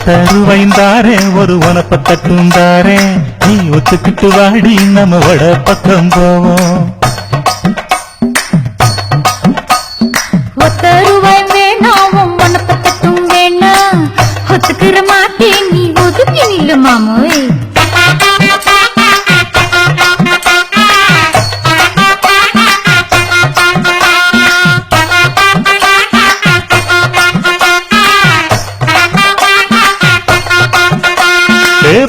தருவைந்தாரே ஒரு உனப்ப தட்டுந்தாரே நீ ஒத்துக்கிட்டு வாடி நம்ம வட பக்கம் போவோம். ஒத்தருவாய் வேணாம் உனப்ப தட்டும் வேணாம் ஒத்துக்கிற மாட்டேன் நீ ஒதுக்கி நில்லு மாமோய்.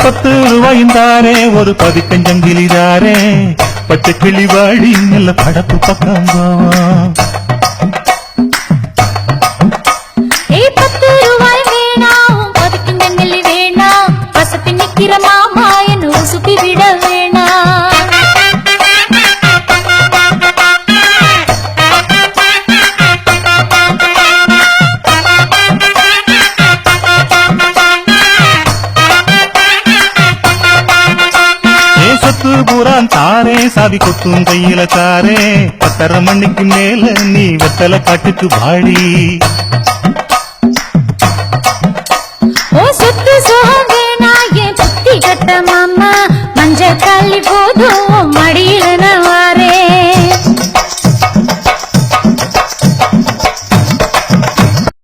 ₹10 ஒரு பதிக்கஞ்சங்கிலிதாரே பச்சை கிளி வாடி நல்ல படப்பு பக்கம் போவோம். ₹10 வேணாம் பதிக்கஞ்சங்கிலி வேணாம் பசப்பி நிக்கிற மாமா என்ன சுப்பி விட வேணாம். பூரான் தாரே சாவி கொத்தும் கையில தாரே 10:30 மணிக்கு மேல நீ வெத்தல காட்டுக்கு வாடி. சொத்து சுகம் வேணா என் புத்தி கட்ட மாமா மஞ்ச காலி போதும்